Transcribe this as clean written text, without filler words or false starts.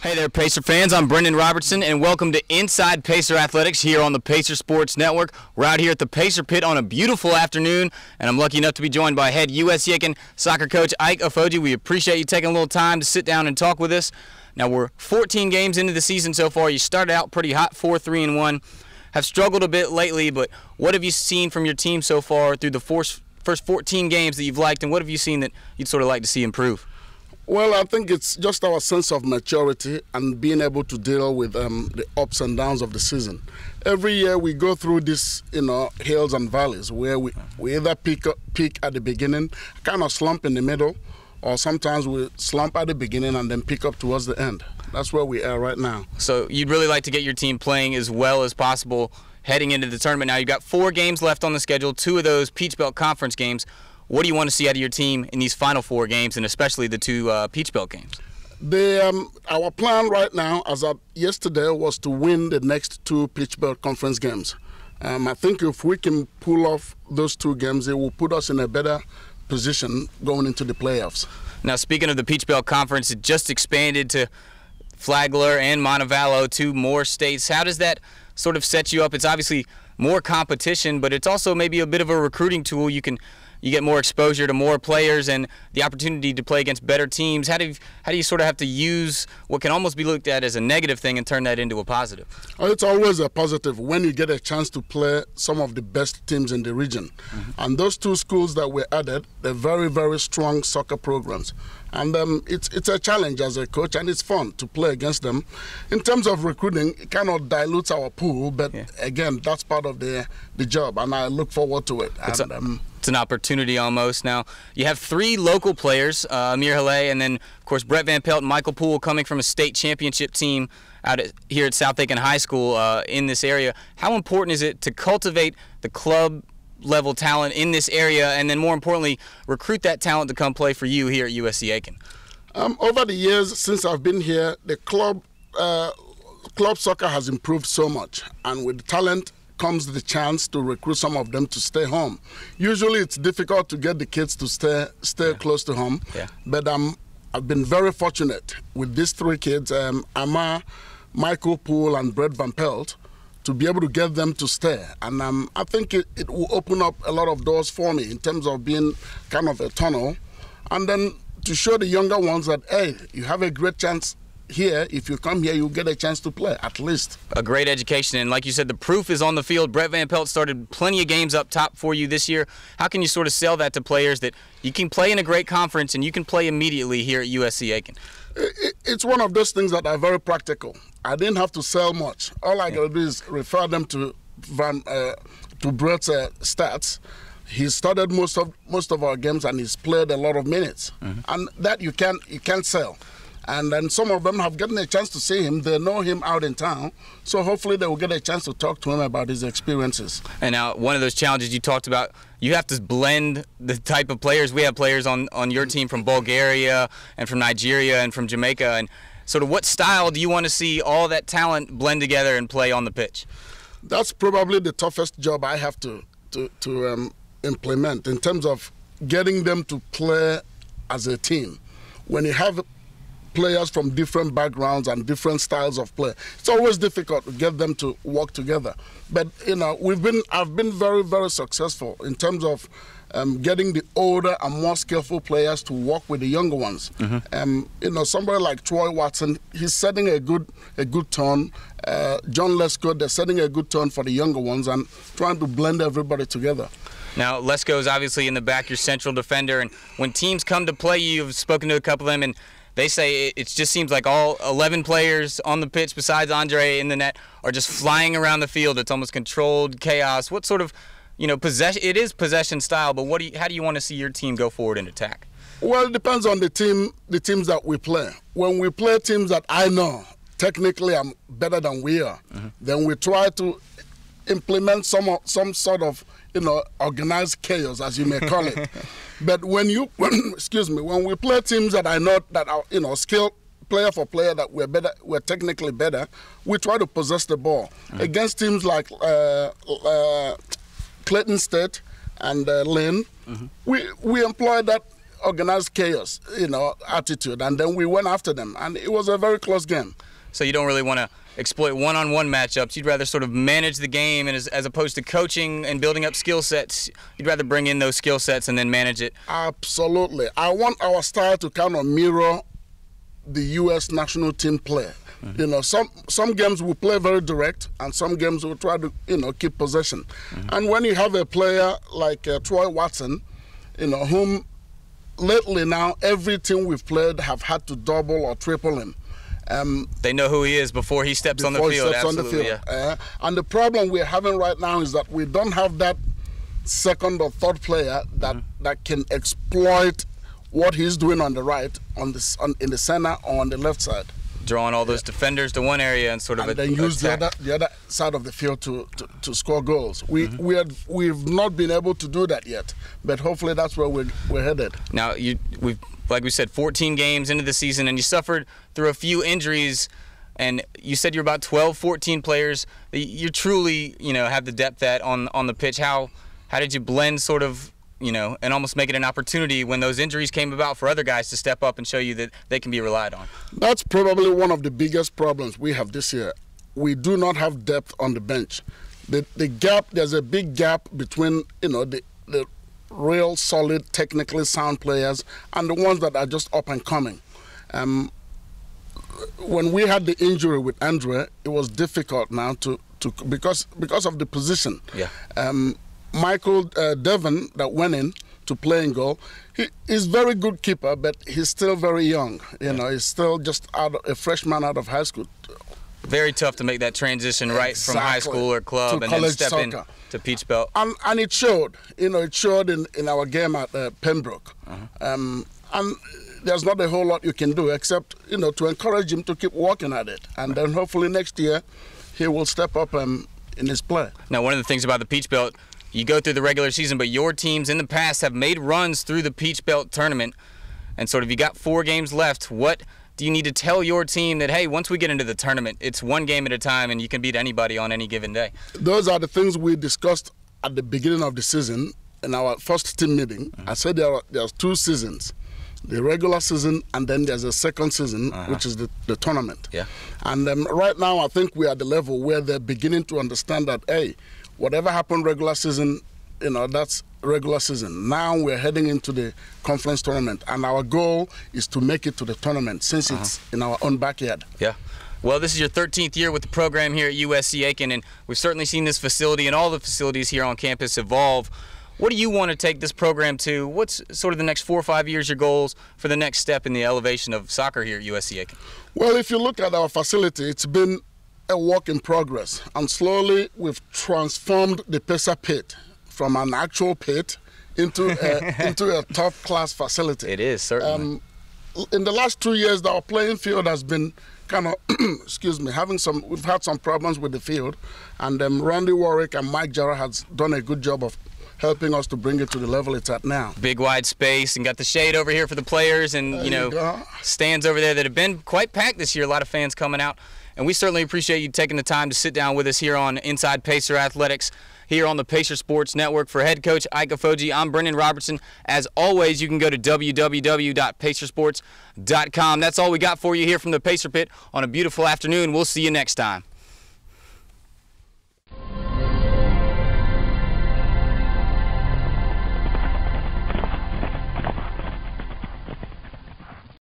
Hey there, Pacer fans. I'm Brendan Robertson, and welcome to Inside Pacer Athletics here on the Pacer Sports Network. We're out here at the Pacer Pit on a beautiful afternoon, and I'm lucky enough to be joined by head USC Aiken soccer coach Ike Ofoje. We appreciate you taking a little time to sit down and talk with us. Now, we're 14 games into the season so far. You started out pretty hot, 4-3-1. Have struggled a bit lately, but what have you seen from your team so far through the first 14 games that you've liked, and what have you seen that you'd sort of like to see improve? Well, I think it's just our sense of maturity and being able to deal with the ups and downs of the season. Every year we go through this, hills and valleys where we either peak at the beginning, kind of slump in the middle, or sometimes we slump at the beginning and then pick up towards the end. That's where we are right now. So you'd really like to get your team playing as well as possible heading into the tournament. Now you've got 4 games left on the schedule, 2 of those Peach Belt Conference games. What do you want to see out of your team in these final 4 games, and especially the 2 Peach Belt games? Our plan right now, as of yesterday, was to win the next 2 Peach Belt Conference games. I think if we can pull off those 2 games, it will put us in a better position going into the playoffs. Now, speaking of the Peach Belt Conference, it just expanded to Flagler and Montevallo, 2 more states. How does that sort of set you up? It's obviously more competition, but it's also maybe a bit of a recruiting tool. You get more exposure to more players and the opportunity to play against better teams. How do you sort of have to use what can almost be looked at as a negative thing and turn that into a positive? It's always a positive when you get a chance to play some of the best teams in the region. And those 2 schools that were added, they're very, very strong soccer programs. And it's a challenge as a coach, and it's fun to play against them. In terms of recruiting, it kind of dilutes our pool, but again, that's part of the job, and I look forward to it. It's an opportunity almost. Now, you have 3 local players, Amir Haleh, and then, of course, Brett Van Pelt and Michael Poole coming from a state championship team here at South Aiken High School in this area. How important is it to cultivate the club level talent in this area, and then more importantly, recruit that talent to come play for you here at USC Aiken? Over the years since I've been here, the club soccer has improved so much, and with talent comes the chance to recruit some of them to stay home. Usually it's difficult to get the kids to stay close to home, but I've been very fortunate with these 3 kids, Amar, Michael Poole and Brett Van Pelt, to be able to get them to stay. And I think it will open up a lot of doors for me in terms of being kind of a tunnel. And then to show the younger ones that, hey, you have a great chance here. If you come here, you'll get a chance to play, at least. A great education. And like you said, the proof is on the field. Brett Van Pelt started plenty of games up top for you this year. How can you sort of sell that to players that you can play in a great conference and you can play immediately here at USC Aiken? It's one of those things that are very practical. I didn't have to sell much. All I got to do is refer them to Brett's stats. He started most of our games, and he's played a lot of minutes, and that you can't sell. And then some of them have gotten a chance to see him. They know him out in town, so hopefully they will get a chance to talk to him about his experiences. And now, one of those challenges you talked about, you have to blend the type of players. We have players on your team from Bulgaria and from Nigeria and from Jamaica. And sort of what style do you want to see all that talent blend together and play on the pitch? That's probably the toughest job I have to implement in terms of getting them to play as a team. When you have players from different backgrounds and different styles of play, it's always difficult to get them to work together. But I've been very, very successful in terms of getting the older and more skillful players to work with the younger ones. Somebody like Troy Watson, he's setting a good tone. John Lesko, they're setting a good tone for the younger ones and trying to blend everybody together. Now, Lesko is obviously in the back, your central defender, and when teams come to play you, you've spoken to a couple of them, and they say it just seems like all 11 players on the pitch besides Andre in the net are just flying around the field. It's almost controlled chaos. What sort of, possession? It is possession style, but how do you want to see your team go forward and attack? Well, it depends on the teams that we play. When we play teams that I know technically are better than we are, then we try to implement some sort of organized chaos, as you may call it. But when we play teams that I know that are skilled player for player, that we're technically better, we try to possess the ball. Against teams like Clayton State and Lynn, we employ that organized chaos, attitude, and then we went after them, and it was a very close game. So you don't really want to exploit one-on-one matchups. You'd rather sort of manage the game, and as opposed to coaching and building up skill sets, you'd rather bring in those skill sets and then manage it. Absolutely. I want our style to kind of mirror the U.S. national team play. Some games we play very direct, and some games we try to keep possession. And when you have a player like Troy Watson, whom lately now every team we've played have had to double or triple him. They know who he is before he steps on the field. Absolutely, yeah. And the problem we're having right now is that we don't have that second or third player that can exploit what he's doing on the right, in the center or on the left side. Drawing all those defenders to one area and sort of then use the other side of the field to score goals. We've not been able to do that yet, but hopefully that's where we're headed. Now we've, like we said, 14 games into the season, and you suffered through a few injuries, and you said you're about 12, 14 players. You truly have the depth on the pitch. How did you blend sort of and almost make it an opportunity when those injuries came about for other guys to step up and show you that they can be relied on? That's probably one of the biggest problems we have this year. We do not have depth on the bench. The gap, there's a big gap between, the real solid, technically sound players and the ones that are just up and coming. When we had the injury with Andre, it was difficult now because of the position. Yeah. Michael Devon that went in to play in goal, he's a very good keeper, but he's still very young. He's still just a freshman out of high school. Very tough to make that transition from high school or club and then step in to Peach Belt. And it showed. It showed in our game at Pembroke. And there's not a whole lot you can do except to encourage him to keep working at it, and then hopefully next year he will step up in his play. Now, one of the things about the Peach Belt, you go through the regular season, but your teams in the past have made runs through the Peach Belt tournament, and sort of you got 4 games left. What do you need to tell your team that, hey, once we get into the tournament, it's one game at a time and you can beat anybody on any given day? Those are the things we discussed at the beginning of the season in our first team meeting. I said there's 2 seasons, the regular season and then there's a second season, which is the tournament. Yeah. And right now I think we're at the level where they're beginning to understand that, hey, whatever happened regular season, that's regular season. Now we're heading into the conference tournament, and our goal is to make it to the tournament since it's in our own backyard. Yeah. Well, this is your 13th year with the program here at USC Aiken, and we've certainly seen this facility and all the facilities here on campus evolve. What do you want to take this program to? What's sort of the next 4 or 5 years, your goals for the next step in the elevation of soccer here at USC Aiken? Well, if you look at our facility, it's been a work in progress, and slowly we've transformed the Pacer Pit from an actual pit into a top-class facility. It is, certainly. In the last 2 years, our playing field has been kind of, we've had some problems with the field, and Randy Warwick and Mike Jarrah has done a good job of helping us to bring it to the level it's at now. Big wide space, and got the shade over here for the players, and stands over there that have been quite packed this year. A lot of fans coming out. And we certainly appreciate you taking the time to sit down with us here on Inside Pacer Athletics, here on the Pacer Sports Network. For head coach Ike Ofoje, I'm Brendan Robertson. As always, you can go to www.pacersports.com. That's all we got for you here from the Pacer Pit on a beautiful afternoon. We'll see you next time.